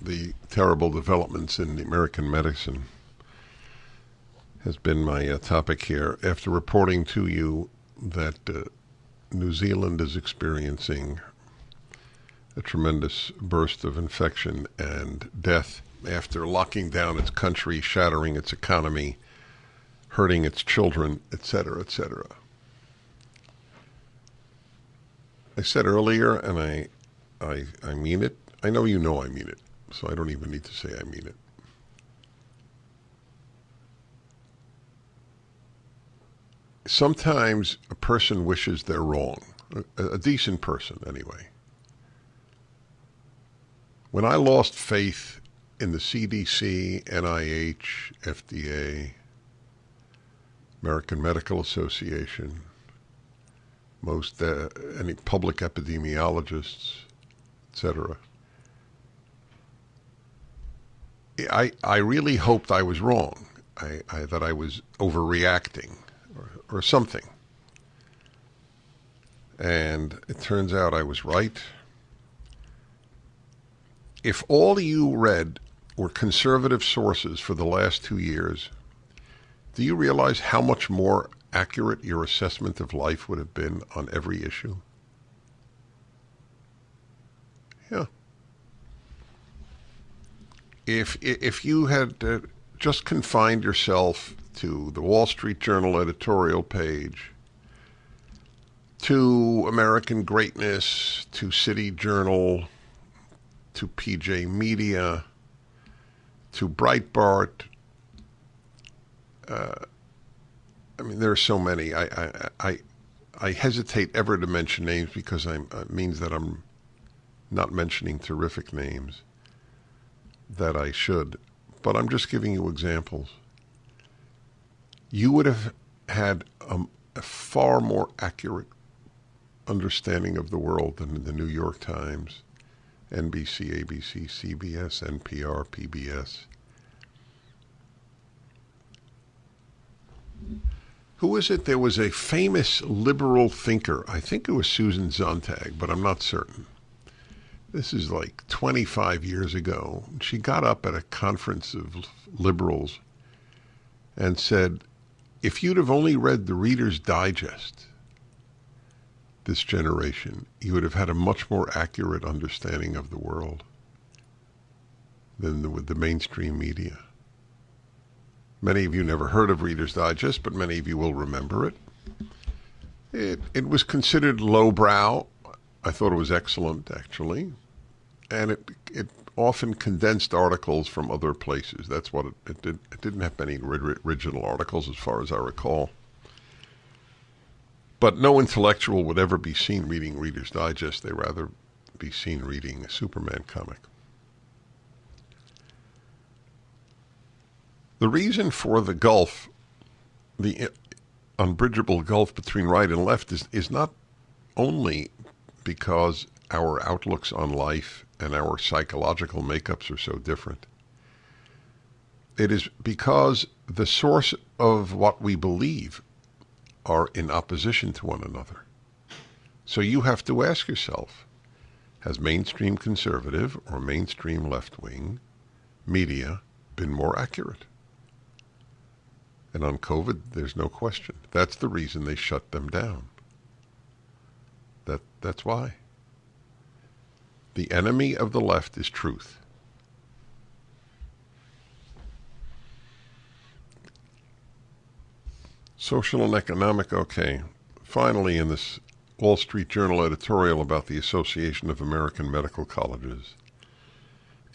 the terrible developments in American medicine has been my topic here. After reporting to you that New Zealand is experiencing a tremendous burst of infection and death after locking down its country, shattering its economy, hurting its children, etc., etc. I said earlier, and I mean it. I know I mean it, so I don't even need to say I mean it. Sometimes a person wishes they're wrong, a decent person anyway. When I lost faith in the CDC, NIH, FDA, American Medical Association, any public epidemiologists, etc., I really hoped I was wrong, that I was overreacting or something. And it turns out I was right. If all you read were conservative sources for the last 2 years, do you realize how much more accurate your assessment of life would have been on every issue? Yeah. If you had just confined yourself to the Wall Street Journal editorial page, to American Greatness, to City Journal, to PJ Media, to Breitbart, I mean, there are so many. I hesitate ever to mention names because it means that I'm not mentioning terrific names that I should. But I'm just giving you examples. You would have had a far more accurate understanding of the world than the New York Times, NBC, ABC, CBS, NPR, PBS. Who is it? There was a famous liberal thinker. I think it was Susan Sontag, but I'm not certain. This is like 25 years ago. She got up at a conference of liberals and said, if you'd have only read the Reader's Digest, this generation, you would have had a much more accurate understanding of the world than with the mainstream media. Many of you never heard of Reader's Digest, but many of you will remember it. It was considered lowbrow. I thought it was excellent, actually. And it often condensed articles from other places. That's what it did. It didn't have many original articles, as far as I recall. But no intellectual would ever be seen reading Reader's Digest. They'd rather be seen reading a Superman comic. The reason for the gulf, the unbridgeable gulf between right and left, is not only because our outlooks on life and our psychological makeups are so different. It is because the source of what we believe are in opposition to one another. So you have to ask yourself, has mainstream conservative or mainstream left-wing media been more accurate? And on COVID, there's no question. That's the reason they shut them down. That's why. The enemy of the left is truth. Social and economic, okay. Finally, in this Wall Street Journal editorial about the Association of American Medical Colleges,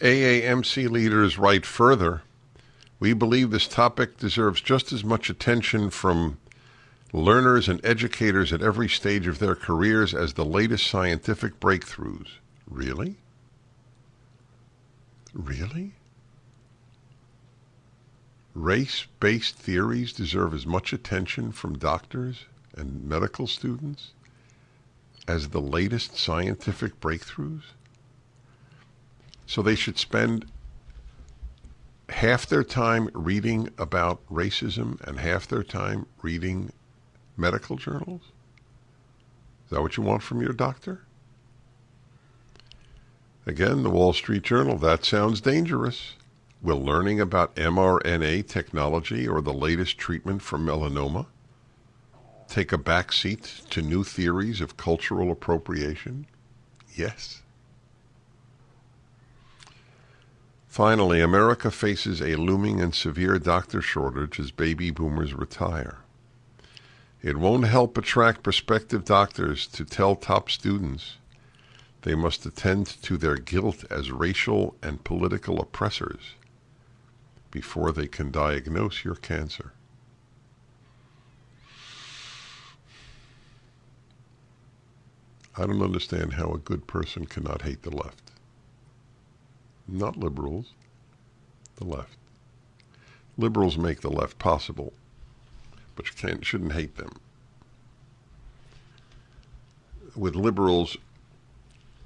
AAMC leaders write further, we believe this topic deserves just as much attention from learners and educators at every stage of their careers as the latest scientific breakthroughs. Really? Really? Race-based theories deserve as much attention from doctors and medical students as the latest scientific breakthroughs? So they should spend half their time reading about racism and half their time reading medical journals? Is that what you want from your doctor? Again, the Wall Street Journal, that sounds dangerous. Will learning about mRNA technology or the latest treatment for melanoma take a back seat to new theories of cultural appropriation? Yes. Finally, America faces a looming and severe doctor shortage as baby boomers retire. It won't help attract prospective doctors to tell top students they must attend to their guilt as racial and political oppressors before they can diagnose your cancer. I don't understand how a good person cannot hate the left. Not liberals, the left. Liberals make the left possible, but you shouldn't hate them. With liberals,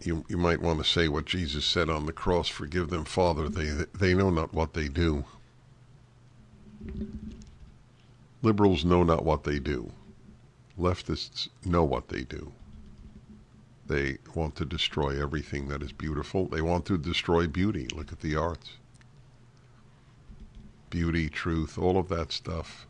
you might want to say what Jesus said on the cross, forgive them, Father, they know not what they do. Liberals know not what they do. Leftists know what they do. They want to destroy everything that is beautiful. They want to destroy beauty. Look at the arts. Beauty, truth, all of that stuff